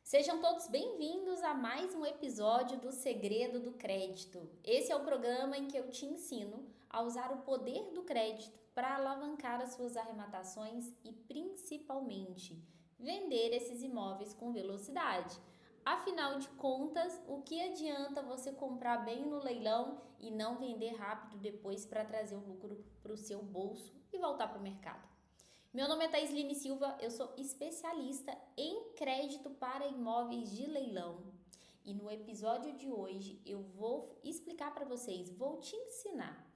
Sejam todos bem-vindos a mais um episódio do Segredo do Crédito. Esse é o programa em que eu te ensino a usar o poder do crédito para alavancar as suas arrematações e, principalmente, vender esses imóveis com velocidade. Afinal de contas, o que adianta você comprar bem no leilão e não vender rápido depois para trazer o lucro para o seu bolso e voltar para o mercado? Meu nome é Thaisline Silva, eu sou especialista em crédito para imóveis de leilão. E no episódio de hoje eu vou explicar para vocês, vou te ensinar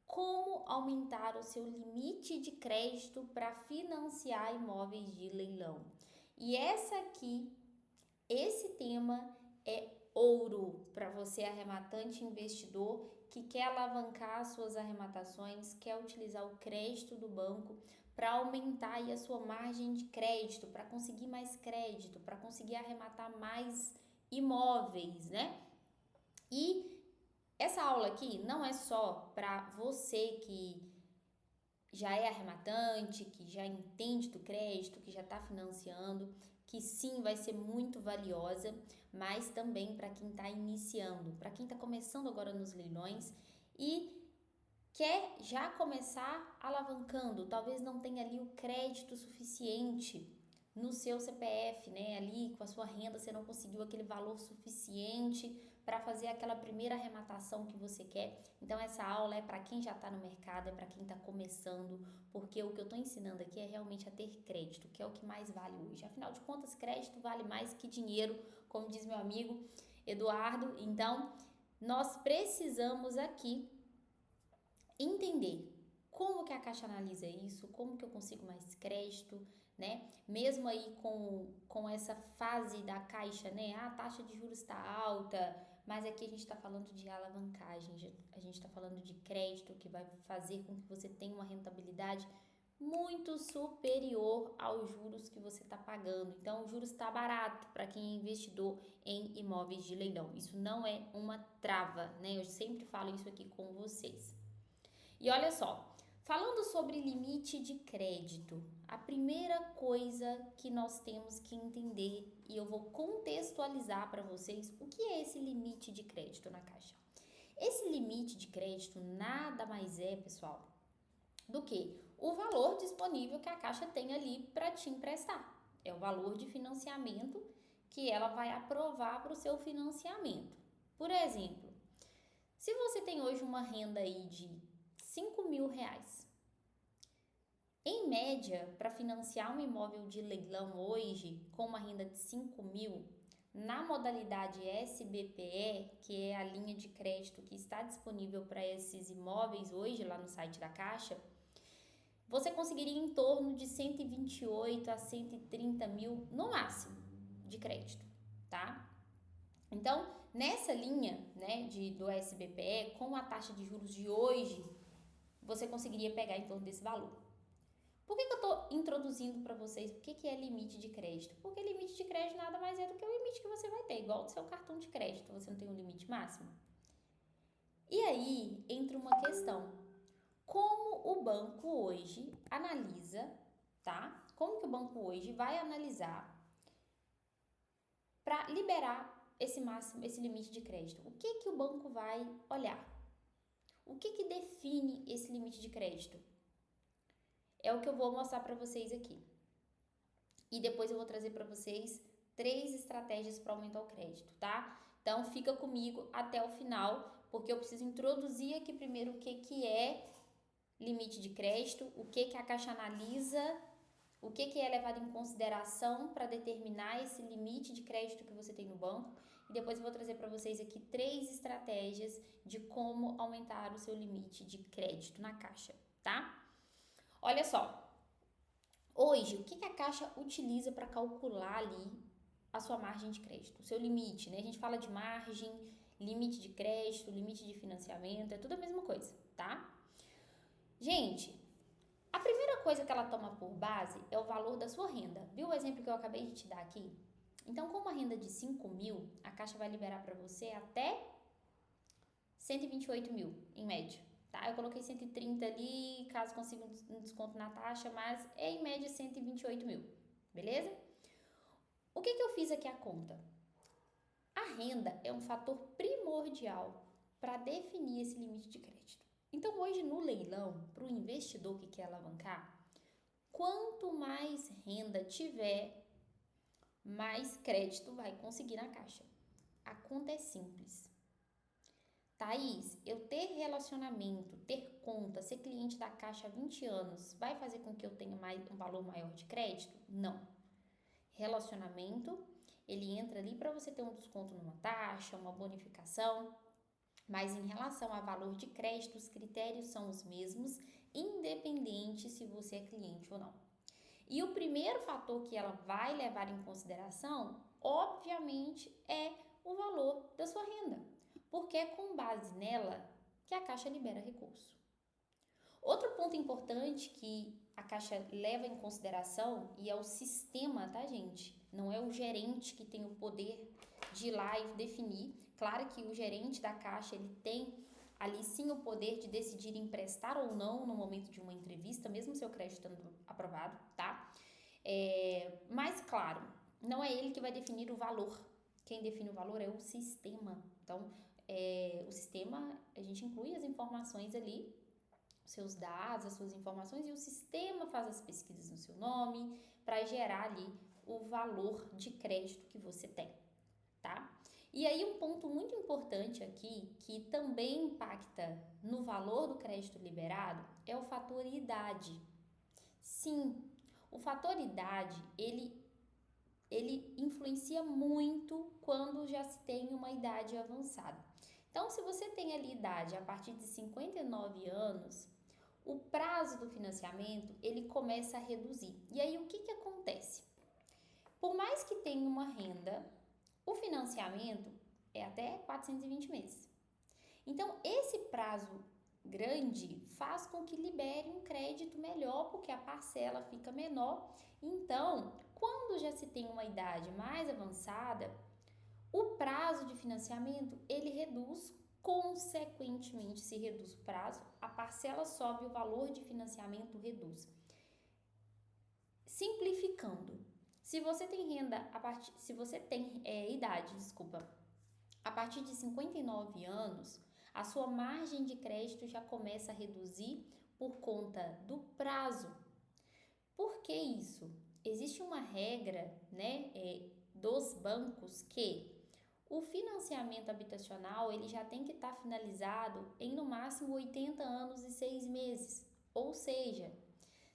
como aumentar o seu limite de crédito para financiar imóveis de leilão. E esse tema é ouro para você arrematante investidor que quer alavancar suas arrematações, quer utilizar o crédito do banco para aumentar aí a sua margem de crédito, para conseguir mais crédito, para conseguir arrematar mais imóveis, né? E essa aula aqui não é só para você que já é arrematante, que já entende do crédito, que já está financiando, que sim vai ser muito valiosa, mas também para quem está iniciando, para quem está começando agora nos leilões e quer já começar alavancando, talvez não tenha ali o crédito suficiente no seu CPF, né? Ali com a sua renda você não conseguiu aquele valor suficiente para fazer aquela primeira arrematação que você quer. Então essa aula é para quem já está no mercado, é para quem está começando, porque o que eu estou ensinando aqui é realmente a ter crédito, que é o que mais vale hoje. Afinal de contas, crédito vale mais que dinheiro, como diz meu amigo Eduardo. Então nós precisamos aqui entender como que a Caixa analisa isso, como que eu consigo mais crédito, né? Mesmo aí com essa fase da Caixa, né? A taxa de juros está alta, mas aqui a gente está falando de alavancagem, a gente está falando de crédito que vai fazer com que você tenha uma rentabilidade muito superior aos juros que você está pagando. Então, o juros está barato para quem é investidor em imóveis de leilão. Isso não é uma trava, né? Eu sempre falo isso aqui com vocês. E olha só, falando sobre limite de crédito, a primeira coisa que nós temos que entender, e eu vou contextualizar para vocês, o que é esse limite de crédito na Caixa. Esse limite de crédito nada mais é, pessoal, do que o valor disponível que a Caixa tem ali para te emprestar. É o valor de financiamento que ela vai aprovar para o seu financiamento. Por exemplo, se você tem hoje uma renda aí de 5 mil reais. Em média, para financiar um imóvel de leilão hoje, com uma renda de 5 mil, na modalidade SBPE, que é a linha de crédito que está disponível para esses imóveis hoje lá no site da Caixa, você conseguiria em torno de 128 a 130 mil no máximo de crédito, tá? Então, nessa linha, né, do SBPE, com a taxa de juros de hoje, você conseguiria pegar em torno desse valor. Por que eu estou introduzindo para vocês o que é limite de crédito? Porque limite de crédito nada mais é do que o limite que você vai ter, igual do seu cartão de crédito, você não tem um limite máximo. E aí entra uma questão: como o banco hoje analisa, tá? Como que o banco hoje vai analisar para liberar esse máximo, esse limite de crédito? O que o banco vai olhar? O que define esse limite de crédito? É o que eu vou mostrar para vocês aqui. E depois eu vou trazer para vocês 3 estratégias para aumentar o crédito, tá? Então fica comigo até o final, porque eu preciso introduzir aqui primeiro o que é limite de crédito, o que a Caixa analisa, o que é levado em consideração para determinar esse limite de crédito que você tem no banco. E depois eu vou trazer para vocês aqui 3 estratégias de como aumentar o seu limite de crédito na Caixa, tá? Olha só, hoje o que a Caixa utiliza para calcular ali a sua margem de crédito, o seu limite, né? A gente fala de margem, limite de crédito, limite de financiamento, é tudo a mesma coisa, tá? Gente, a primeira coisa que ela toma por base é o valor da sua renda. Viu o exemplo que eu acabei de te dar aqui? Então, com uma renda de 5 mil, a Caixa vai liberar para você até 128 mil, em média. Tá? Eu coloquei 130 ali, caso consiga um desconto na taxa, mas é em média 128 mil, beleza? O que eu fiz aqui a conta? A renda é um fator primordial para definir esse limite de crédito. Então, hoje no leilão, para o investidor que quer alavancar, quanto mais renda tiver, mais crédito vai conseguir na Caixa. A conta é simples. Thaís, eu ter relacionamento, ter conta, ser cliente da Caixa há 20 anos, vai fazer com que eu tenha um valor maior de crédito? Não. Relacionamento, ele entra ali para você ter um desconto numa taxa, uma bonificação, mas em relação a valor de crédito, os critérios são os mesmos, independente se você é cliente ou não. E o primeiro fator que ela vai levar em consideração, obviamente, é o valor da sua renda, porque é com base nela que a Caixa libera recurso. Outro ponto importante que a Caixa leva em consideração, e é o sistema, tá, gente? Não é o gerente que tem o poder de ir lá e definir. Claro que o gerente da Caixa, ele tem ali sim o poder de decidir emprestar ou não no momento de uma entrevista, mesmo seu crédito estando aprovado, tá? Mas, claro, não é ele que vai definir o valor. Quem define o valor é o sistema. Então, o sistema, a gente inclui as informações ali, seus dados, as suas informações, e o sistema faz as pesquisas no seu nome para gerar ali o valor de crédito que você tem, tá? E aí um ponto muito importante aqui, que também impacta no valor do crédito liberado, é o fator idade. Sim, o fator idade, ele influencia muito quando já se tem uma idade avançada. Então, se você tem ali idade a partir de 59 anos, o prazo do financiamento, ele começa a reduzir. E aí, o que acontece? Por mais que tenha uma renda, o financiamento é até 420 meses. Então, esse prazo grande faz com que libere um crédito melhor, porque a parcela fica menor. Então, quando já se tem uma idade mais avançada, o prazo de financiamento, ele reduz, consequentemente, se reduz o prazo, a parcela sobe, o valor de financiamento reduz. Simplificando, se você tem idade, a partir de 59 anos, a sua margem de crédito já começa a reduzir por conta do prazo. Por que isso? Existe uma regra, né, dos bancos que o financiamento habitacional, ele já tem que estar finalizado em no máximo 80 anos e 6 meses. Ou seja,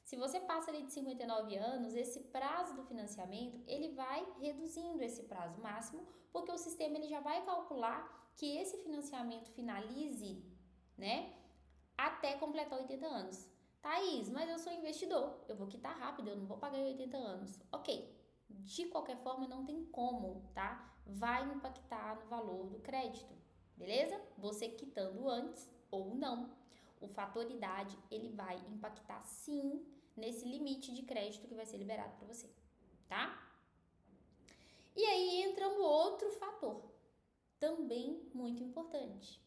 se você passa ali de 59 anos, esse prazo do financiamento, ele vai reduzindo esse prazo máximo, porque o sistema ele já vai calcular que esse financiamento finalize, né, até completar 80 anos. Thaís, mas eu sou investidor, eu vou quitar rápido, eu não vou pagar em 80 anos. Ok, de qualquer forma não tem como, tá? Vai impactar no valor do crédito, beleza? Você quitando antes ou não. O fator idade, ele vai impactar sim nesse limite de crédito que vai ser liberado para você, tá? E aí entra um outro fator, também muito importante,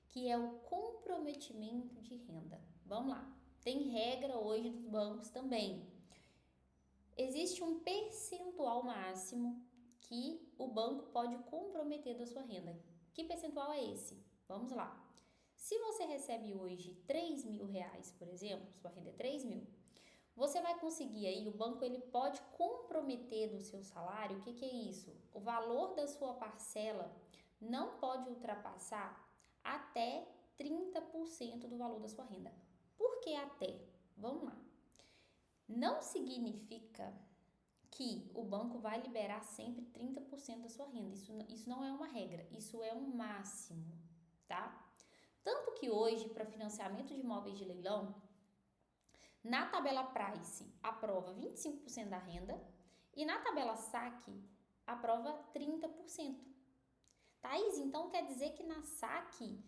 que é o comprometimento de renda. Vamos lá, tem regra hoje dos bancos também. Existe um percentual máximo que o banco pode comprometer da sua renda. Que percentual é esse? Vamos lá. Se você recebe hoje 3 mil reais, por exemplo, sua renda é 3 mil, você vai conseguir aí, o banco ele pode comprometer do seu salário, o que é isso? O valor da sua parcela não pode ultrapassar até 30% do valor da sua renda. Por que até? Vamos lá. Não significa que o banco vai liberar sempre 30% da sua renda. Isso não é uma regra, isso é um máximo, tá? Tanto que hoje, para financiamento de imóveis de leilão, na tabela Price aprova 25% da renda e na tabela Saque aprova 30%. Thaís, então quer dizer que na Saque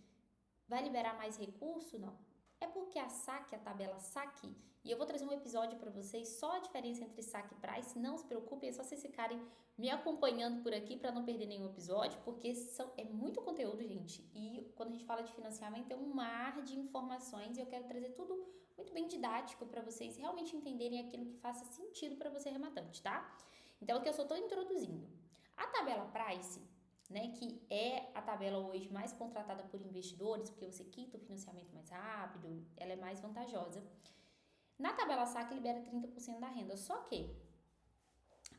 vai liberar mais recurso? Não. É porque a Saque, a tabela Saque, e eu vou trazer um episódio para vocês só a diferença entre Saque e Price, não se preocupem, é só vocês ficarem me acompanhando por aqui para não perder nenhum episódio, porque é muito conteúdo, gente, e quando a gente fala de financiamento é um mar de informações e eu quero trazer tudo muito bem didático para vocês realmente entenderem aquilo que faça sentido para você rematante, tá? Então, aqui eu só estou introduzindo. A tabela Price, né, que é a tabela hoje mais contratada por investidores, porque você quita o financiamento mais rápido, ela é mais vantajosa. Na tabela SAC libera 30% da renda, só que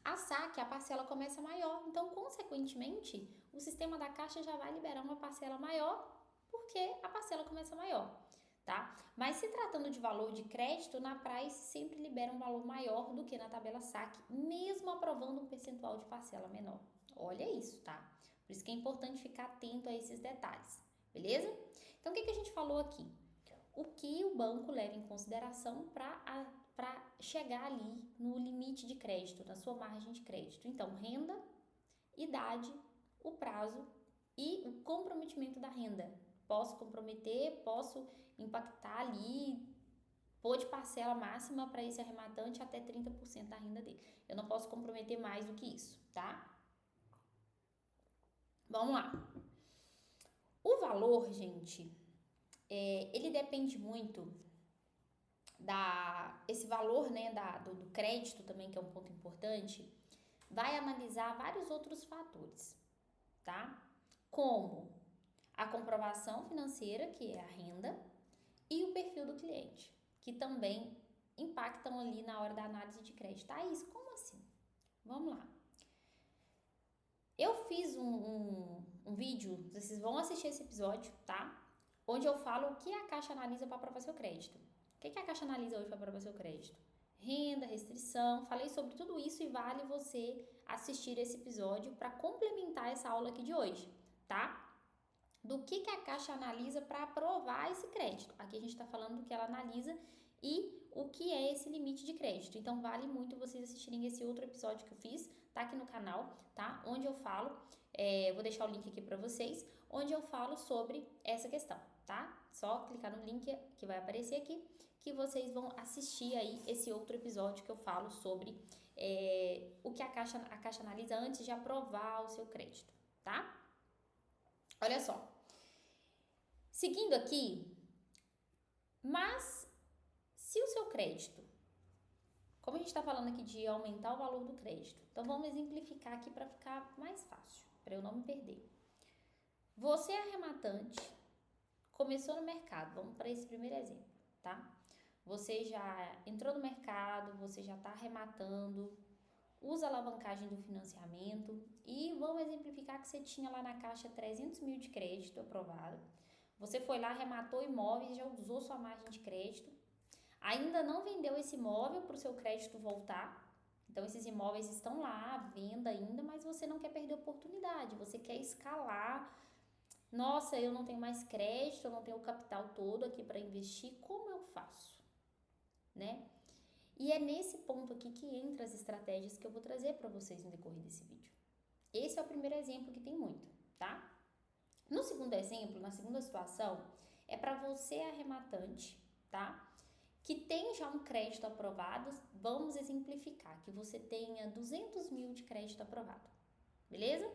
a SAC, a parcela começa maior, então, consequentemente, o sistema da Caixa já vai liberar uma parcela maior, porque a parcela começa maior, tá? Mas se tratando de valor de crédito, na Price sempre libera um valor maior do que na tabela SAC, mesmo aprovando um percentual de parcela menor. Olha isso, tá? Por isso que é importante ficar atento a esses detalhes, beleza? Então, o que a gente falou aqui? O que o banco leva em consideração para chegar ali no limite de crédito, na sua margem de crédito. Então, renda, idade, o prazo e o comprometimento da renda. Posso comprometer, posso impactar ali, pôr de parcela máxima para esse arrematante até 30% da renda dele. Eu não posso comprometer mais do que isso, tá? Vamos lá. O valor, gente, ele depende muito esse valor, né, do crédito também, que é um ponto importante, vai analisar vários outros fatores, tá? Como a comprovação financeira, que é a renda, e o perfil do cliente, que também impactam ali na hora da análise de crédito. Ah, isso, como assim? Vamos lá. Eu fiz um vídeo, vocês vão assistir esse episódio, tá? Onde eu falo o que a Caixa analisa para aprovar seu crédito. O que a Caixa analisa hoje para aprovar seu crédito? Renda, restrição, falei sobre tudo isso e vale você assistir esse episódio para complementar essa aula aqui de hoje, tá? Do que a Caixa analisa para aprovar esse crédito. Aqui a gente está falando do que ela analisa e o que é esse limite de crédito. Então, vale muito vocês assistirem esse outro episódio que eu fiz, tá aqui no canal, tá? Onde eu falo, vou deixar o link aqui para vocês, onde eu falo sobre essa questão, tá? Só clicar no link que vai aparecer aqui, que vocês vão assistir aí esse outro episódio que eu falo sobre o que a Caixa analisa antes de aprovar o seu crédito, tá? Olha só. Seguindo aqui, mas se o seu crédito, como a gente está falando aqui de aumentar o valor do crédito, então vamos exemplificar aqui para ficar mais fácil, para eu não me perder. Você é arrematante, começou no mercado, vamos para esse primeiro exemplo, tá? Você já entrou no mercado, você já está arrematando, usa a alavancagem do financiamento e vamos exemplificar que você tinha lá na Caixa 300 mil de crédito aprovado. Você foi lá, arrematou imóveis, já usou sua margem de crédito, ainda não vendeu esse imóvel para o seu crédito voltar, então esses imóveis estão lá à venda ainda, mas você não quer perder a oportunidade, você quer escalar. Nossa, eu não tenho mais crédito, eu não tenho o capital todo aqui para investir, como eu faço? Né? E é nesse ponto aqui que entra as estratégias que eu vou trazer para vocês no decorrer desse vídeo. Esse é o primeiro exemplo que tem muito, tá? No segundo exemplo, na segunda situação, é para você arrematante, tá? Que tem já um crédito aprovado, vamos exemplificar, que você tenha 200 mil de crédito aprovado, beleza?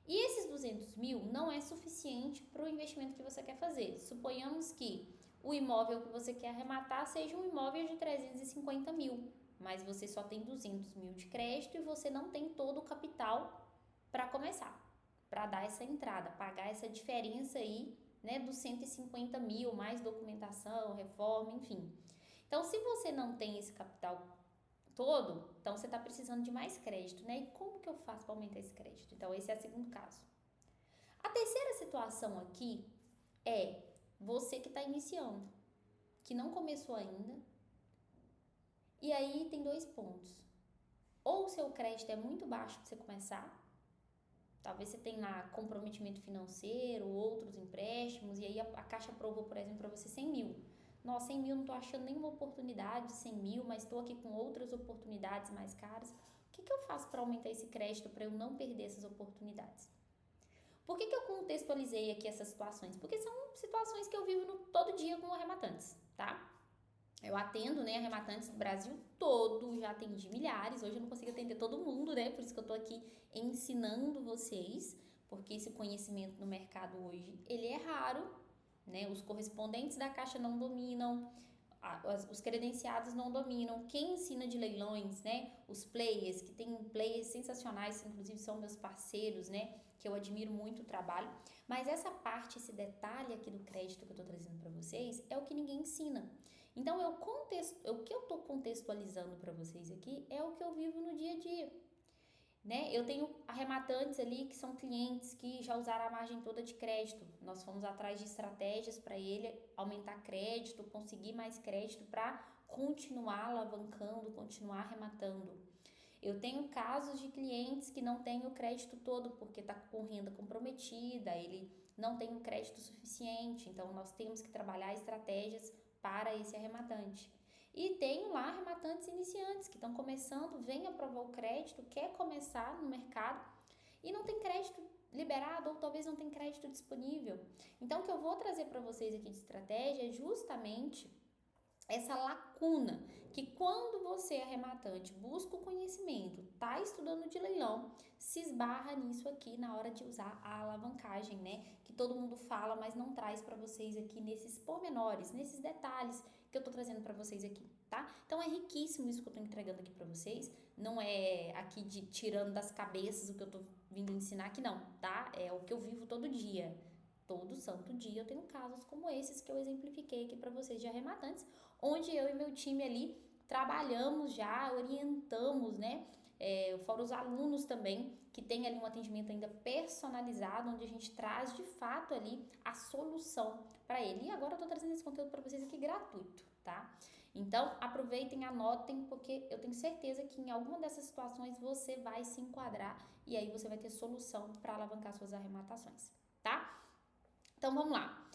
E esses 200 mil não é suficiente para o investimento que você quer fazer. Suponhamos que o imóvel que você quer arrematar seja um imóvel de 350 mil, mas você só tem 200 mil de crédito e você não tem todo o capital para começar, para dar essa entrada, pagar essa diferença aí, né, dos 150 mil, mais documentação, reforma, enfim. Então, se você não tem esse capital todo, então você está precisando de mais crédito, né? E como que eu faço para aumentar esse crédito? Então, esse é o segundo caso. A terceira situação aqui é você que está iniciando, que não começou ainda, e aí tem dois pontos. Ou o seu crédito é muito baixo para você começar, talvez você tenha lá comprometimento financeiro, outros empréstimos, e aí a Caixa aprovou, por exemplo, para você 100 mil. Nossa, 100 mil, não estou achando nenhuma oportunidade de 100 mil, mas estou aqui com outras oportunidades mais caras. O que eu faço para aumentar esse crédito para eu não perder essas oportunidades? Por que eu contextualizei aqui essas situações? Porque são situações que eu vivo todo dia com arrematantes, tá? Eu atendo, né, arrematantes do Brasil todo, já atendi milhares, hoje eu não consigo atender todo mundo, né, por isso que eu tô aqui ensinando vocês, porque esse conhecimento no mercado hoje, ele é raro, né, os correspondentes da Caixa não dominam, os credenciados não dominam. Quem ensina de leilões, né? Os players, que tem players sensacionais, inclusive são meus parceiros, né? Que eu admiro muito o trabalho. Mas essa parte, esse detalhe aqui do crédito que eu tô trazendo para vocês é o que ninguém ensina. Então, o que eu tô contextualizando para vocês aqui é o que eu vivo no dia a dia. Né? Eu tenho arrematantes ali que são clientes que já usaram a margem toda de crédito. Nós fomos atrás de estratégias para ele aumentar crédito, conseguir mais crédito para continuar alavancando, continuar arrematando. Eu tenho casos de clientes que não têm o crédito todo porque está com renda comprometida, ele não tem o crédito suficiente, então nós temos que trabalhar estratégias para esse arrematante. E tenho lá arrematantes iniciantes que estão começando, vem aprovar o crédito, quer começar no mercado e não tem crédito liberado ou talvez não tem crédito disponível. Então, o que eu vou trazer para vocês aqui de estratégia é justamente essa lacuna que quando você, arrematante, busca o conhecimento, tá estudando de leilão, se esbarra nisso aqui na hora de usar a alavancagem, né? Que todo mundo fala, mas não traz para vocês aqui nesses pormenores, nesses detalhes que eu tô trazendo para vocês aqui, tá? Então é riquíssimo isso que eu tô entregando aqui para vocês, não é aqui de tirando das cabeças o que eu tô vindo ensinar aqui não, tá? É o que eu vivo todo dia. Todo santo dia eu tenho casos como esses que eu exemplifiquei aqui para vocês de arrematantes, onde eu e meu time ali trabalhamos já, orientamos, né? Fora os alunos também, que tem ali um atendimento ainda personalizado, onde a gente traz de fato ali a solução para ele. E agora eu tô trazendo esse conteúdo para vocês aqui gratuito, tá? Então, aproveitem, anotem, porque eu tenho certeza que em alguma dessas situações você vai se enquadrar e aí você vai ter solução para alavancar suas arrematações, tá? Então, vamos lá.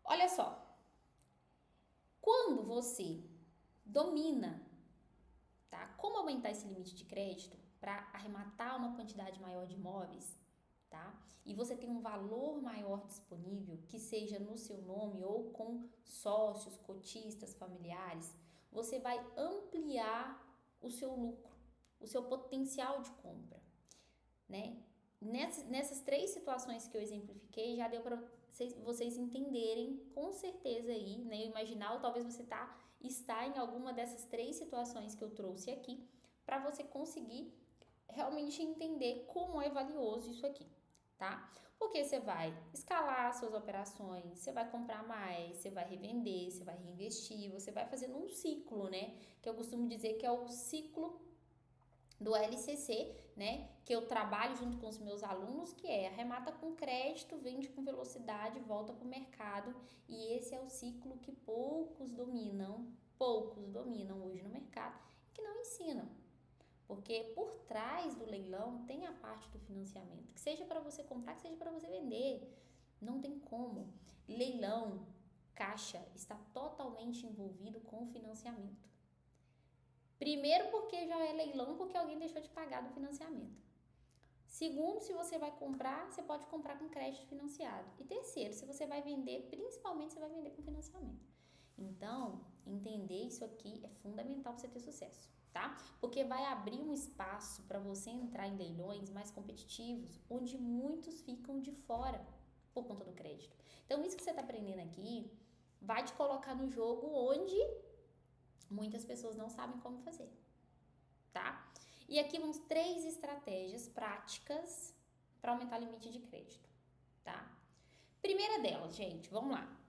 Olha só. Quando você domina, tá? Como aumentar esse limite de crédito para arrematar uma quantidade maior de imóveis, tá? E você tem um valor maior disponível, que seja no seu nome ou com sócios, cotistas, familiares, você vai ampliar o seu lucro, o seu potencial de compra, né? Nessas três situações que eu exemplifiquei, já deu para vocês entenderem com certeza aí, né? Imaginar, ou talvez você está em alguma dessas três situações que eu trouxe aqui, para você conseguir realmente entender como é valioso isso aqui, tá? Porque você vai escalar suas operações, você vai comprar mais, você vai revender, você vai reinvestir, você vai fazendo um ciclo, né? Que eu costumo dizer que é o ciclo do LCC, né, que eu trabalho junto com os meus alunos, que é arremata com crédito, vende com velocidade, volta para o mercado, e esse é o ciclo que poucos dominam hoje no mercado, que não ensinam, porque por trás do leilão tem a parte do financiamento, que seja para você comprar, que seja para você vender, não tem como. Leilão, caixa, está totalmente envolvido com o financiamento. Primeiro, porque já é leilão, porque alguém deixou de pagar do financiamento. Segundo, se você vai comprar, você pode comprar com crédito financiado. E terceiro, se você vai vender, principalmente você vai vender com financiamento. Então, entender isso aqui é fundamental para você ter sucesso, tá? Porque vai abrir um espaço para você entrar em leilões mais competitivos, onde muitos ficam de fora por conta do crédito. Então, isso que você está aprendendo aqui vai te colocar no jogo onde muitas pessoas não sabem como fazer, tá? E aqui vamos 3 estratégias práticas para aumentar o limite de crédito, tá? Primeira delas, gente, vamos lá.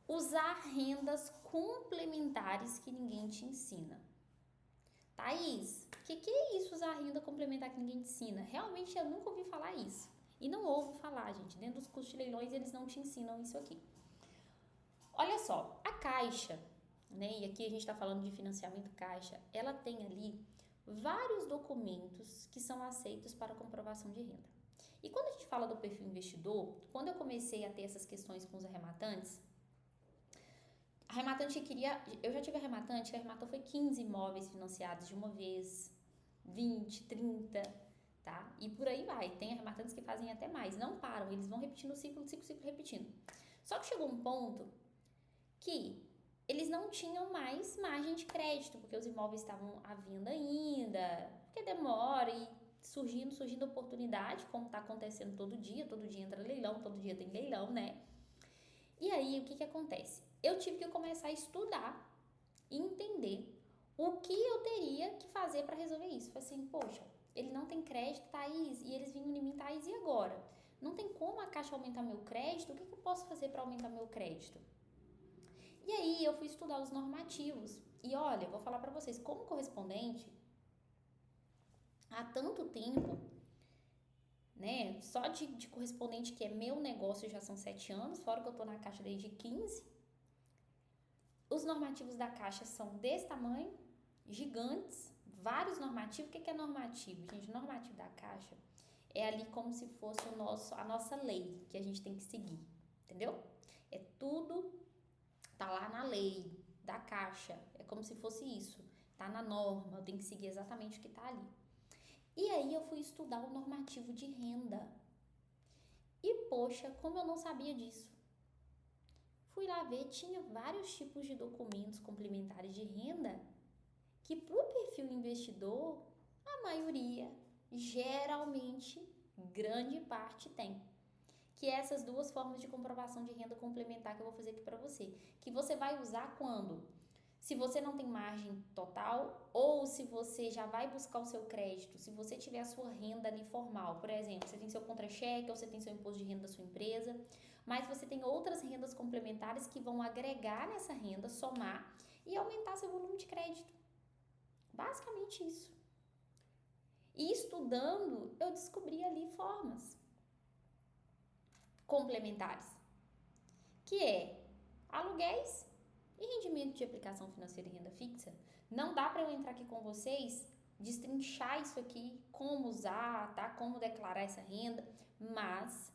Usar rendas complementares que ninguém te ensina. Thaís, o que é isso, usar renda complementar que ninguém te ensina? Realmente eu nunca ouvi falar isso. E não ouvo falar, gente. Dentro dos cursos de leilões eles não te ensinam isso aqui. Olha só, a Caixa, né? E aqui a gente está falando de financiamento Caixa, ela tem ali vários documentos que são aceitos para comprovação de renda. E quando a gente fala do perfil investidor, quando eu comecei a ter essas questões com os arrematantes, a arrematante eu já tive arrematante que arrematou foi 15 imóveis financiados de uma vez, 20, 30, tá? E por aí vai. Tem arrematantes que fazem até mais, não param, eles vão repetindo o ciclo repetindo. Só que chegou um ponto que eles não tinham mais margem de crédito, porque os imóveis estavam à venda ainda, porque demora e surgindo oportunidade, como está acontecendo todo dia entra leilão, todo dia tem leilão, né? E aí, o que acontece? Eu tive que começar a estudar e entender o que eu teria que fazer para resolver isso. Falei assim, poxa, ele não tem crédito, Thaís, e eles vinham em mim, Thaís, e agora? Não tem como a Caixa aumentar meu crédito? O que eu posso fazer para aumentar meu crédito? E aí eu fui estudar os normativos. E olha, eu vou falar para vocês, como correspondente, há tanto tempo, né? Só de correspondente que é meu negócio já são 7 anos, fora que eu tô na Caixa desde 15. Os normativos da Caixa são desse tamanho, gigantes, vários normativos. O que é normativo? Gente, normativo da Caixa é ali como se fosse a nossa lei que a gente tem que seguir, entendeu? É tudo, tá lá na lei da Caixa, é como se fosse isso, tá na norma, eu tenho que seguir exatamente o que tá ali. E aí eu fui estudar o normativo de renda. E poxa, como eu não sabia disso. Fui lá ver, tinha vários tipos de documentos complementares de renda que para o perfil investidor, a maioria, geralmente, grande parte tem. Que é essas duas formas de comprovação de renda complementar que eu vou fazer aqui para você. Que você vai usar quando? Se você não tem margem total ou se você já vai buscar o seu crédito, se você tiver a sua renda ali formal, por exemplo, você tem seu contra-cheque ou você tem seu imposto de renda da sua empresa, mas você tem outras rendas complementares que vão agregar nessa renda, somar e aumentar seu volume de crédito. Basicamente isso. E estudando, eu descobri ali formas complementares, que é aluguéis e rendimento de aplicação financeira e renda fixa. Não dá para eu entrar aqui com vocês, destrinchar isso aqui, como usar, tá? Como declarar essa renda, mas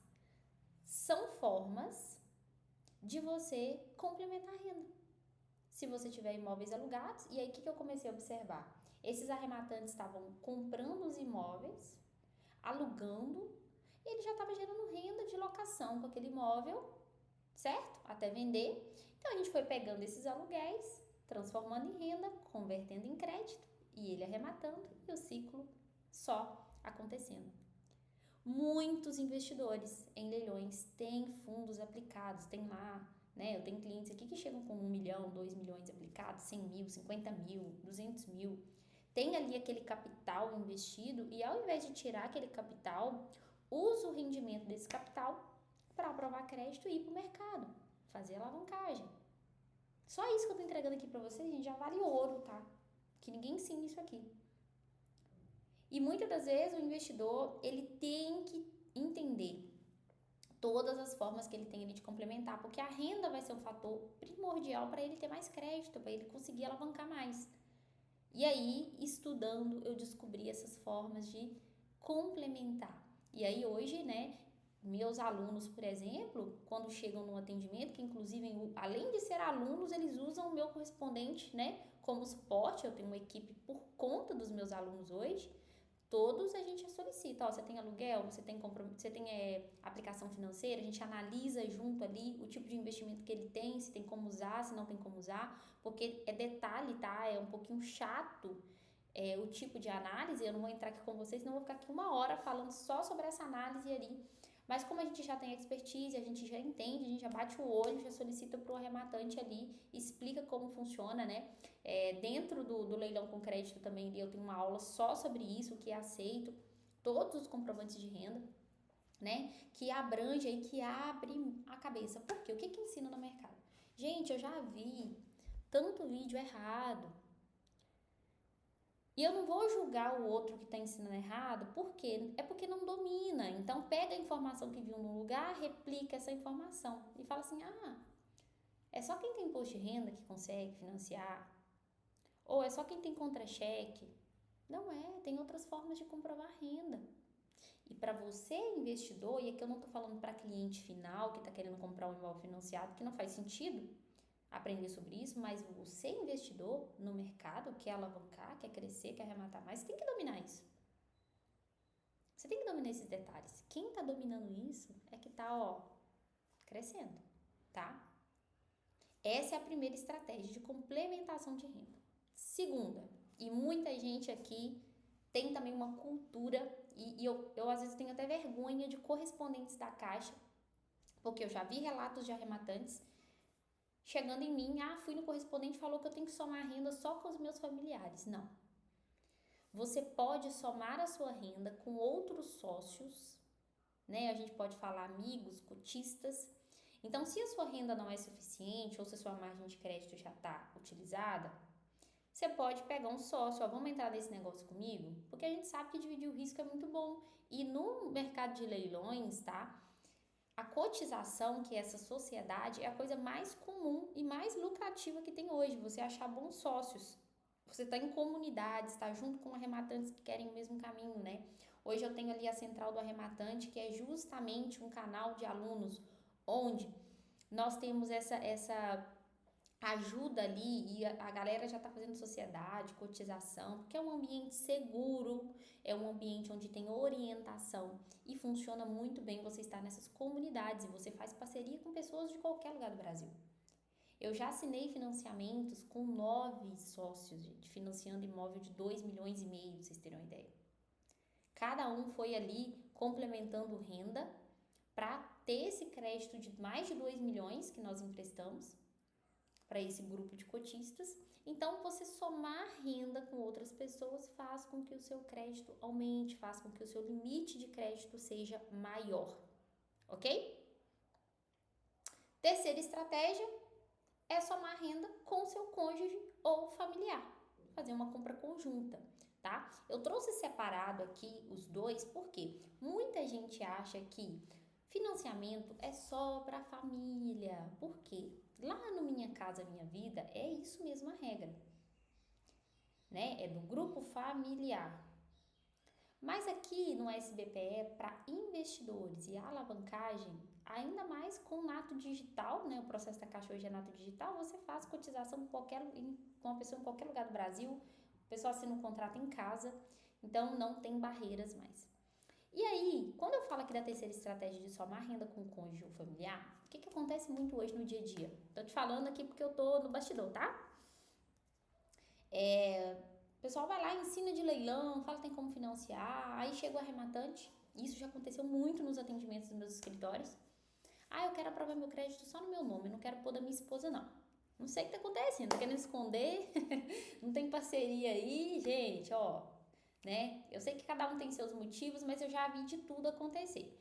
são formas de você complementar a renda. Se você tiver imóveis alugados, e aí o que eu comecei a observar? Esses arrematantes estavam comprando os imóveis, alugando, e ele já estava gerando renda de locação com aquele imóvel, certo? Até vender. Então a gente foi pegando esses aluguéis, transformando em renda, convertendo em crédito e ele arrematando e o ciclo só acontecendo. Muitos investidores em leilões têm fundos aplicados, tem lá, né? Eu tenho clientes aqui que chegam com 1 milhão, 2 milhões aplicados, 100 mil, 50 mil, 200 mil. Tem ali aquele capital investido e ao invés de tirar aquele capital, usa o rendimento desse capital para aprovar crédito e ir para o mercado, fazer alavancagem. Só isso que eu tô entregando aqui para vocês, gente, já vale ouro, tá? Que ninguém ensina isso aqui. E muitas das vezes o investidor, ele tem que entender todas as formas que ele tem ali de complementar, porque a renda vai ser um fator primordial para ele ter mais crédito, para ele conseguir alavancar mais. E aí, estudando, eu descobri essas formas de complementar. E aí hoje, né, meus alunos, por exemplo, quando chegam no atendimento, que inclusive, além de ser alunos, eles usam o meu correspondente, né, como suporte. Eu tenho uma equipe por conta dos meus alunos hoje. Todos a gente solicita, ó, você tem aluguel, você tem aplicação financeira, a gente analisa junto ali o tipo de investimento que ele tem, se tem como usar, se não tem como usar, porque é detalhe, tá? É um pouquinho chato o tipo de análise, eu não vou entrar aqui com vocês, senão eu vou ficar aqui 1 hora falando só sobre essa análise ali. Mas como a gente já tem expertise, a gente já entende, a gente já bate o olho, já solicita para o arrematante ali, explica como funciona, né? Dentro do leilão com crédito também, eu tenho uma aula só sobre isso, que é aceito, todos os comprovantes de renda, né? Que abrange aí, que abre a cabeça. Por quê? O que ensina no mercado? Gente, eu já vi tanto vídeo errado. E eu não vou julgar o outro que está ensinando errado, porque é porque não domina. Então, pega a informação que viu num lugar, replica essa informação e fala assim, é só quem tem imposto de renda que consegue financiar? Ou é só quem tem contra-cheque? Não é, tem outras formas de comprovar renda. E para você, investidor, e aqui eu não estou falando para cliente final que está querendo comprar um imóvel financiado, que não faz sentido aprender sobre isso, mas você, investidor no mercado, quer alavancar, quer crescer, quer arrematar mais, você tem que dominar isso. Você tem que dominar esses detalhes. Quem está dominando isso é que está, crescendo, tá? Essa é a primeira estratégia de complementação de renda. Segunda, e muita gente aqui tem também uma cultura, e eu às vezes tenho até vergonha de correspondentes da Caixa, porque eu já vi relatos de arrematantes chegando em mim, fui no correspondente e falou que eu tenho que somar renda só com os meus familiares. Não. Você pode somar a sua renda com outros sócios, né? A gente pode falar amigos, cotistas. Então, se a sua renda não é suficiente ou se a sua margem de crédito já está utilizada, você pode pegar um sócio, vamos entrar nesse negócio comigo? Porque a gente sabe que dividir o risco é muito bom. E no mercado de leilões, tá? A cotização, que é essa sociedade, é a coisa mais comum e mais lucrativa que tem hoje. Você achar bons sócios. Você está em comunidades, está junto com arrematantes que querem o mesmo caminho, né? Hoje eu tenho ali a Central do Arrematante, que é justamente um canal de alunos onde nós temos essa ajuda ali e a galera já está fazendo sociedade, cotização, porque é um ambiente seguro, é um ambiente onde tem orientação e funciona muito bem você estar nessas comunidades e você faz parceria com pessoas de qualquer lugar do Brasil. Eu já assinei financiamentos com 9 sócios, gente, financiando imóvel de 2,5 milhões, pra vocês terem uma ideia. Cada um foi ali complementando renda para ter esse crédito de mais de 2 milhões que nós emprestamos para esse grupo de cotistas. Então, você somar renda com outras pessoas faz com que o seu crédito aumente, faz com que o seu limite de crédito seja maior, ok? Terceira estratégia é somar renda com seu cônjuge ou familiar, fazer uma compra conjunta, tá? Eu trouxe separado aqui os dois porque muita gente acha que financiamento é só para família. Por quê? Lá no Minha Casa Minha Vida é isso mesmo a regra, né? É do grupo familiar. Mas aqui no SBPE, para investidores e alavancagem, ainda mais com o Nato Digital, né? O processo da Caixa hoje é Nato Digital, você faz cotização com uma pessoa em qualquer lugar do Brasil, o pessoal assina um contrato em casa, então não tem barreiras mais. E aí, quando eu falo aqui da terceira estratégia de somar renda com o cônjuge ou familiar, o que acontece muito hoje no dia a dia? Tô te falando aqui porque eu tô no bastidor, tá? O pessoal vai lá, ensina de leilão, fala que tem como financiar, aí chega o arrematante, isso já aconteceu muito nos atendimentos dos meus escritórios. Eu quero aprovar meu crédito só no meu nome, eu não quero pôr da minha esposa, não. Não sei o que tá acontecendo, tá querendo esconder, não tem parceria aí, gente, ó, né? Eu sei que cada um tem seus motivos, mas eu já vi de tudo acontecer.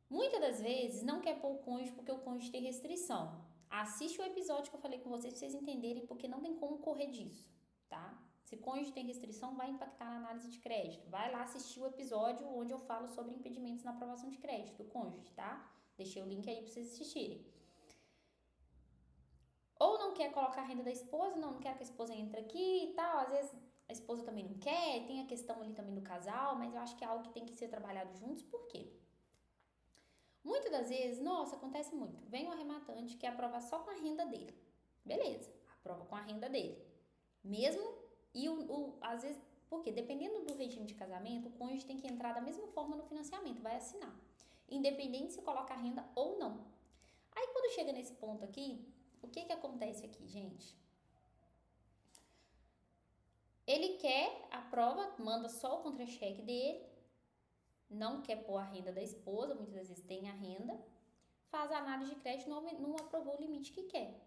Muitas das vezes não quer pôr o cônjuge porque o cônjuge tem restrição. Assiste o episódio que eu falei com vocês pra vocês entenderem porque não tem como correr disso, tá? Se cônjuge tem restrição, vai impactar na análise de crédito. Vai lá assistir o episódio onde eu falo sobre impedimentos na aprovação de crédito do cônjuge, tá? Deixei o link aí pra vocês assistirem. Ou não quer colocar a renda da esposa, não quer que a esposa entre aqui e tal. Às vezes a esposa também não quer, tem a questão ali também do casal, mas eu acho que é algo que tem que ser trabalhado juntos, por quê? Muitas das vezes, nossa, acontece muito. Vem o arrematante que aprova só com a renda dele. Beleza, aprova com a renda dele. Mesmo, e às vezes, porque dependendo do regime de casamento, o cônjuge tem que entrar da mesma forma no financiamento, vai assinar. Independente se coloca a renda ou não. Aí quando chega nesse ponto aqui, o que acontece aqui, gente? Ele quer, aprova, manda só o contra-cheque dele, não quer pôr a renda da esposa, muitas das vezes tem a renda, faz a análise de crédito, não aprovou o limite que quer.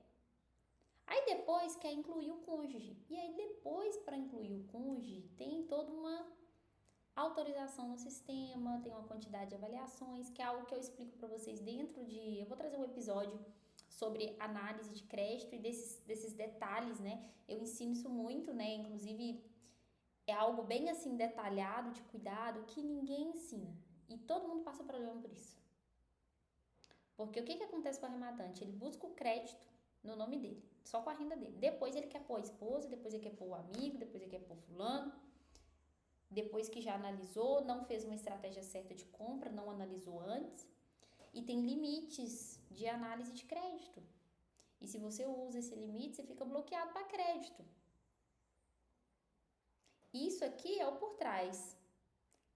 Aí depois quer incluir o cônjuge. E aí depois, para incluir o cônjuge, tem toda uma autorização no sistema, tem uma quantidade de avaliações, que é algo que eu explico para vocês dentro de... Eu vou trazer um episódio sobre análise de crédito e desses detalhes, né? Eu ensino isso muito, né? Inclusive, é algo bem assim detalhado, de cuidado, que ninguém ensina. E todo mundo passa problema por isso. Porque o que acontece com o arrematante? Ele busca o crédito no nome dele, só com a renda dele. Depois ele quer pôr a esposa, depois ele quer pôr o amigo, depois ele quer pôr fulano. Depois que já analisou, não fez uma estratégia certa de compra, não analisou antes. E tem limites de análise de crédito. E se você usa esse limite, você fica bloqueado para crédito. Isso aqui é o por trás.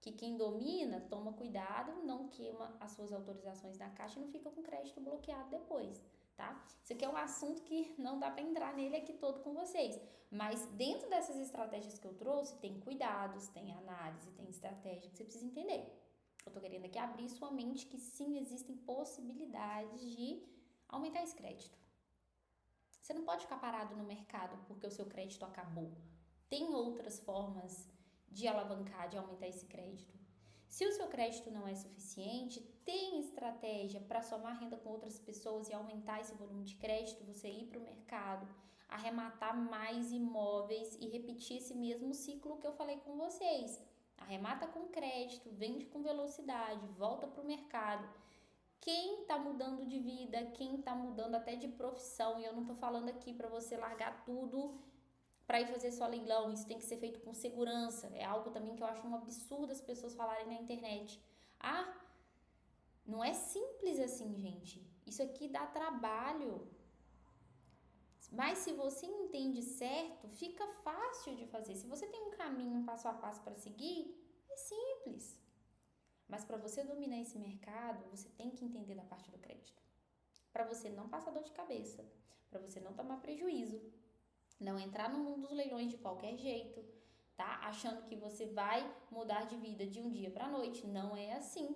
Que quem domina, toma cuidado, não queima as suas autorizações na caixa e não fica com crédito bloqueado depois, tá? Isso aqui é um assunto que não dá para entrar nele aqui todo com vocês. Mas dentro dessas estratégias que eu trouxe, tem cuidados, tem análise, tem estratégia que você precisa entender. Eu tô querendo aqui abrir sua mente que sim, existem possibilidades de aumentar esse crédito. Você não pode ficar parado no mercado porque o seu crédito acabou. Tem outras formas de alavancar, de aumentar esse crédito. Se o seu crédito não é suficiente, tem estratégia para somar renda com outras pessoas e aumentar esse volume de crédito, você ir para o mercado, arrematar mais imóveis e repetir esse mesmo ciclo que eu falei com vocês. Arremata com crédito, vende com velocidade, volta para o mercado. Quem está mudando de vida, quem está mudando até de profissão, e eu não estou falando aqui para você largar tudo para ir fazer só leilão, isso tem que ser feito com segurança. É algo também que eu acho um absurdo as pessoas falarem na internet. Ah, não é simples assim, gente. Isso aqui dá trabalho. Mas se você entende certo, fica fácil de fazer. Se você tem um caminho, um passo a passo para seguir, é simples. Mas para você dominar esse mercado, você tem que entender da parte do crédito. Para você não passar dor de cabeça, para você não tomar prejuízo, não entrar no mundo dos leilões de qualquer jeito, tá? Achando que você vai mudar de vida de um dia para a noite. Não é assim.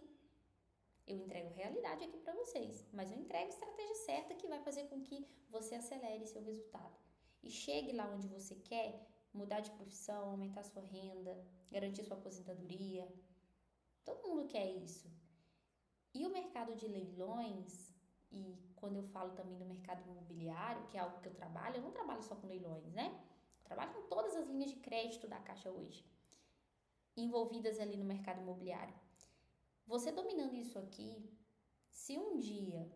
Eu entrego realidade aqui para vocês, mas eu entrego estratégia certa que vai fazer com que você acelere seu resultado e chegue lá onde você quer, mudar de profissão, aumentar sua renda, garantir sua aposentadoria. Todo mundo quer isso. E o mercado de leilões, e quando eu falo também do mercado imobiliário, que é algo que eu trabalho, eu não trabalho só com leilões, né? Eu trabalho com todas as linhas de crédito da Caixa hoje, envolvidas ali no mercado imobiliário. Você dominando isso aqui, se um dia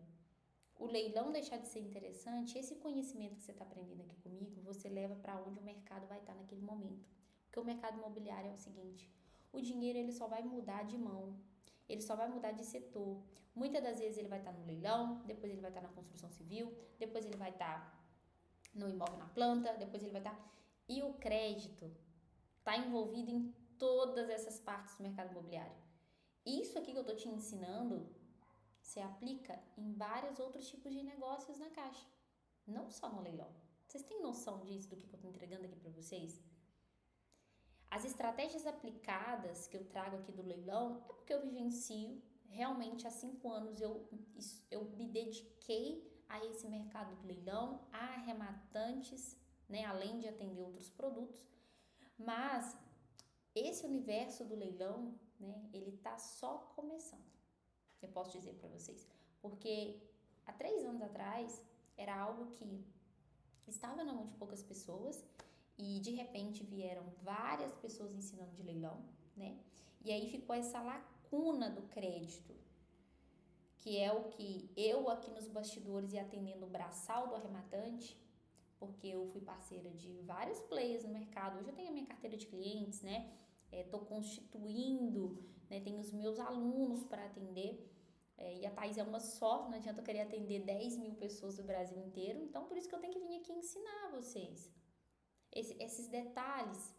o leilão deixar de ser interessante, esse conhecimento que você está aprendendo aqui comigo, você leva para onde o mercado vai estar naquele momento. Porque o mercado imobiliário é o seguinte, o dinheiro ele só vai mudar de mão, ele só vai mudar de setor. Muitas das vezes ele vai estar no leilão, depois ele vai estar na construção civil, depois ele vai estar no imóvel na planta, depois ele vai estar... E o crédito está envolvido em todas essas partes do mercado imobiliário. Isso aqui que eu estou te ensinando, se aplica em vários outros tipos de negócios na Caixa, não só no leilão. Vocês têm noção disso, do que eu estou entregando aqui para vocês? As estratégias aplicadas que eu trago aqui do leilão é porque eu vivencio. Realmente há 5 anos eu me dediquei a esse mercado do leilão, a arrematantes, né, além de atender outros produtos. Mas esse universo do leilão, né, ele tá só começando. Eu posso dizer para vocês, porque há 3 anos atrás era algo que estava na mão de poucas pessoas e de repente vieram várias pessoas ensinando de leilão, né? E aí ficou essa lacuna do crédito, que é o que eu aqui nos bastidores e atendendo o braçal do arrematante, porque eu fui parceira de vários players no mercado. Hoje eu tenho a minha carteira de clientes, né? Tô constituindo, né? Tenho os meus alunos para atender. E a Thaís é uma só, não adianta eu querer atender 10 mil pessoas do Brasil inteiro. Então, por isso que eu tenho que vir aqui ensinar vocês esses detalhes.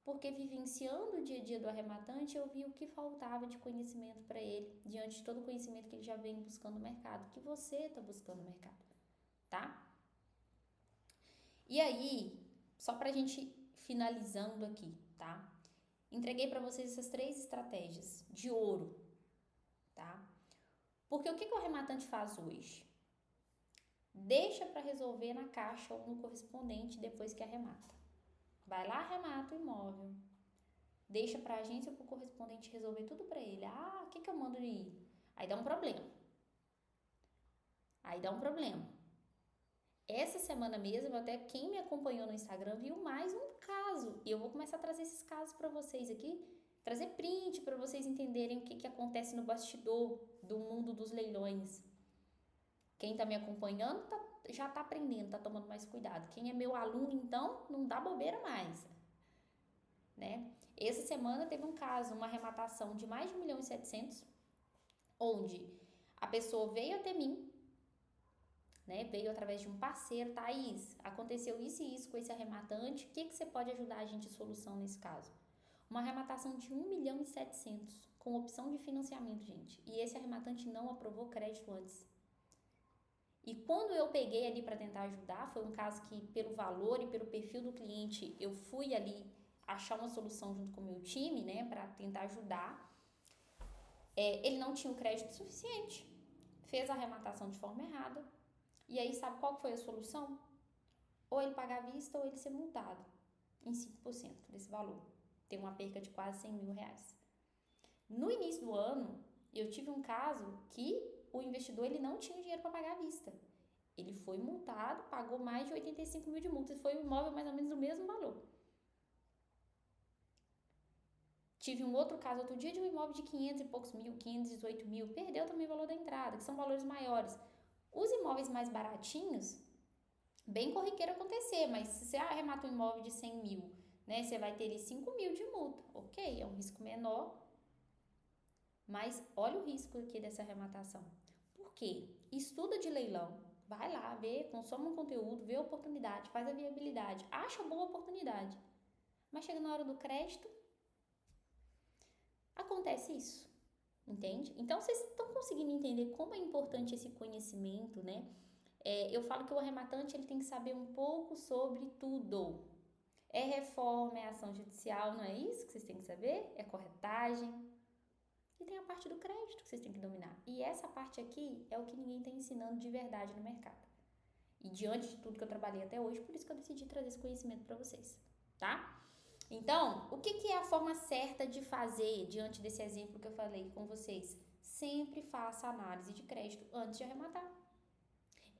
Porque vivenciando o dia a dia do arrematante, eu vi o que faltava de conhecimento para ele, diante de todo o conhecimento que ele já vem buscando no mercado, que você está buscando no mercado, tá? E aí, só pra gente finalizando aqui, tá? Entreguei para vocês essas 3 estratégias de ouro, tá? Porque o que o arrematante faz hoje? Deixa para resolver na Caixa ou no correspondente depois que arremata. Vai lá, arremata o imóvel. Deixa para a agência ou para o correspondente resolver tudo para ele. Ah, o que eu mando ir? Aí dá um problema. Essa semana mesmo, até quem me acompanhou no Instagram viu mais um caso. E eu vou começar a trazer esses casos para vocês aqui. Trazer print para vocês entenderem o que acontece no bastidor do mundo dos leilões. Quem está me acompanhando já está aprendendo, está tomando mais cuidado. Quem é meu aluno, então, não dá bobeira mais, né? Essa semana teve um caso, uma arrematação de mais de 1.700.000, onde a pessoa veio até mim, né? Veio através de um parceiro. Thaís, aconteceu isso e isso com esse arrematante, o que você pode ajudar a gente a solução nesse caso? Uma arrematação de 1.700.000 com opção de financiamento, gente. E esse arrematante não aprovou crédito antes. E quando eu peguei ali para tentar ajudar, foi um caso que pelo valor e pelo perfil do cliente, eu fui ali achar uma solução junto com o meu time, né, para tentar ajudar. Ele não tinha o crédito suficiente, fez a arrematação de forma errada. E aí, sabe qual foi a solução? ou ele pagar à vista ou ele ser multado em 5% desse valor. Tem uma perca de quase 100 mil reais. No início do ano, eu tive um caso que o investidor ele não tinha dinheiro para pagar à vista. Ele foi multado, pagou mais de 85 mil de multa e foi um imóvel mais ou menos do mesmo valor. Tive um outro caso outro dia de um imóvel de 500 e poucos mil, 518 mil, perdeu também o valor da entrada, que são valores maiores. Os imóveis mais baratinhos, bem corriqueiro acontecer, mas se você arremata um imóvel de 100 mil, né, você vai ter ali 5 mil de multa. Ok, é um risco menor, mas olha o risco aqui dessa arrematação. Por quê? Estuda de leilão, vai lá, vê, consome um conteúdo, vê a oportunidade, faz a viabilidade, acha boa oportunidade. Mas chega na hora do crédito, acontece isso, entende? Então, vocês estão conseguindo entender como é importante esse conhecimento, né? Eu falo que o arrematante ele tem que saber um pouco sobre tudo. É reforma, é ação judicial, não é isso que vocês têm que saber? É corretagem. E tem a parte do crédito que vocês têm que dominar. E essa parte aqui é o que ninguém está ensinando de verdade no mercado. E diante de tudo que eu trabalhei até hoje, por isso que eu decidi trazer esse conhecimento para vocês, tá? Então, o que é a forma certa de fazer diante desse exemplo que eu falei com vocês? Sempre faça análise de crédito antes de arrematar.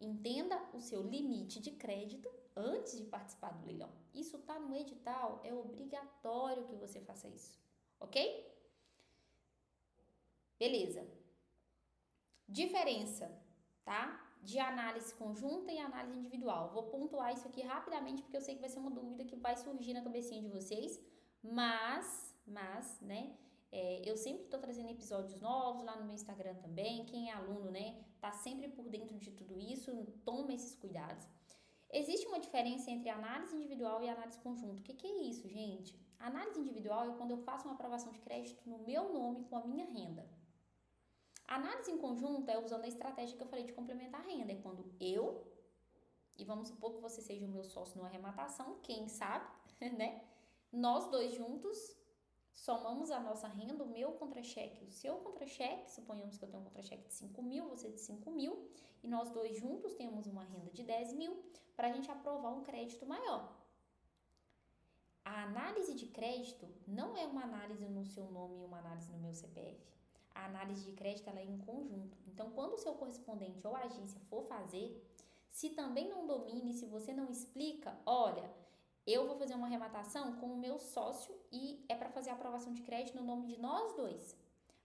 Entenda o seu limite de crédito antes de participar do leilão. Isso está no edital, é obrigatório que você faça isso, ok? Beleza. Diferença, tá? De análise conjunta e análise individual. Vou pontuar isso aqui rapidamente porque eu sei que vai ser uma dúvida que vai surgir na cabecinha de vocês, mas, né? Eu sempre estou trazendo episódios novos lá no meu Instagram também. Quem é aluno, né, tá sempre por dentro de tudo isso, toma esses cuidados. Existe uma diferença entre análise individual e análise conjunta. O que é isso, gente? Análise individual é quando eu faço uma aprovação de crédito no meu nome com a minha renda. A análise em conjunto é usando a estratégia que eu falei de complementar a renda. É quando eu, e vamos supor que você seja o meu sócio numa arrematação, quem sabe, né? Nós dois juntos somamos a nossa renda, o meu contra-cheque, o seu contra-cheque, suponhamos que eu tenho um contra-cheque de 5 mil, você de 5 mil, e nós dois juntos temos uma renda de 10 mil para a gente aprovar um crédito maior. A análise de crédito não é uma análise no seu nome e uma análise no meu CPF. A análise de crédito ela é em conjunto. Então, quando o seu correspondente ou a agência for fazer, se também não domine, se você não explica, olha, eu vou fazer uma arrematação com o meu sócio e é para fazer a aprovação de crédito no nome de nós dois.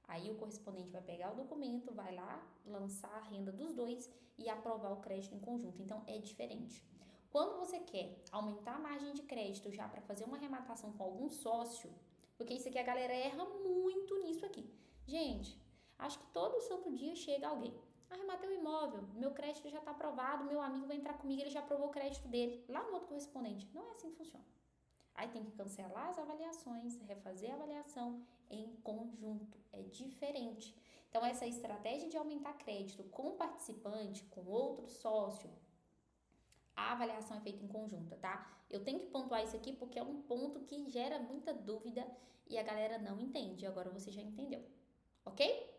Aí o correspondente vai pegar o documento, vai lá, lançar a renda dos dois e aprovar o crédito em conjunto. Então, é diferente. Quando você quer aumentar a margem de crédito já para fazer uma arrematação com algum sócio, porque isso aqui a galera erra muito nisso aqui. Gente, acho que todo santo dia chega alguém. Arrematei o imóvel, meu crédito já está aprovado, meu amigo vai entrar comigo, ele já aprovou o crédito dele, lá no outro correspondente. Não é assim que funciona. Aí tem que cancelar as avaliações, refazer a avaliação em conjunto. É diferente. Então, essa estratégia de aumentar crédito com o participante, com outro sócio, a avaliação é feita em conjunta, tá? Eu tenho que pontuar isso aqui porque é um ponto que gera muita dúvida e a galera não entende. Agora você já entendeu, ok?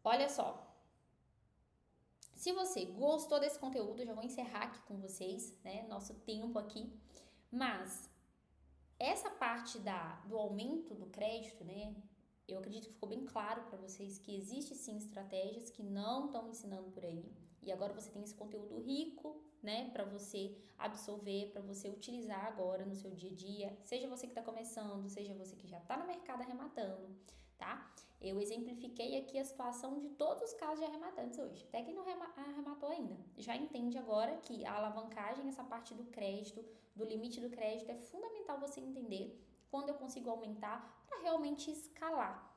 Olha só. Se você gostou desse conteúdo, eu já vou encerrar aqui com vocês, né? Nosso tempo aqui. Mas essa parte do aumento do crédito, né? Eu acredito que ficou bem claro para vocês que existe sim estratégias que não estão ensinando por aí. E agora você tem esse conteúdo rico, né, para você absorver, para você utilizar agora no seu dia a dia. Seja você que está começando, seja você que já está no mercado arrematando, tá? Eu exemplifiquei aqui a situação de todos os casos de arrematantes hoje. Até quem não arrematou ainda, já entende agora que a alavancagem, essa parte do crédito, do limite do crédito, é fundamental você entender quando eu consigo aumentar para realmente escalar,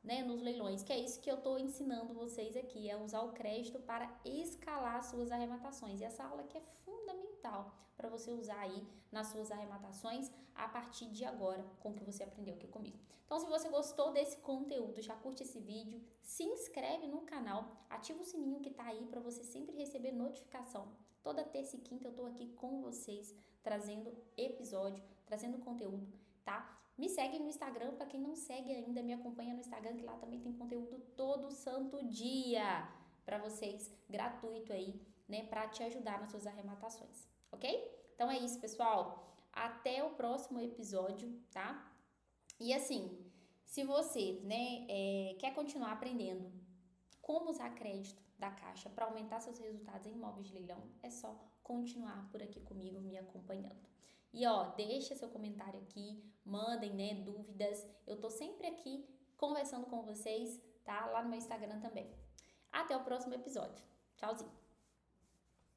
né, nos leilões, que é isso que eu estou ensinando vocês aqui, é usar o crédito para escalar suas arrematações. E essa aula aqui é fundamental para você usar aí nas suas arrematações a partir de agora, com o que você aprendeu aqui comigo. Então, se você gostou desse conteúdo, já curte esse vídeo, se inscreve no canal, ativa o sininho que tá aí para você sempre receber notificação. Toda terça e quinta eu tô aqui com vocês, trazendo episódio, trazendo conteúdo, tá? Me segue no Instagram, para quem não segue ainda, me acompanha no Instagram, que lá também tem conteúdo todo santo dia para vocês, gratuito aí, né, para te ajudar nas suas arrematações, ok? Então é isso, pessoal. Até o próximo episódio, tá? E assim, se você, né, quer continuar aprendendo como usar crédito da Caixa para aumentar seus resultados em imóveis de leilão, é só continuar por aqui comigo, me acompanhando. E ó, deixa seu comentário aqui, mandem, né, dúvidas. Eu tô sempre aqui conversando com vocês, tá? Lá no meu Instagram também. Até o próximo episódio. Tchauzinho.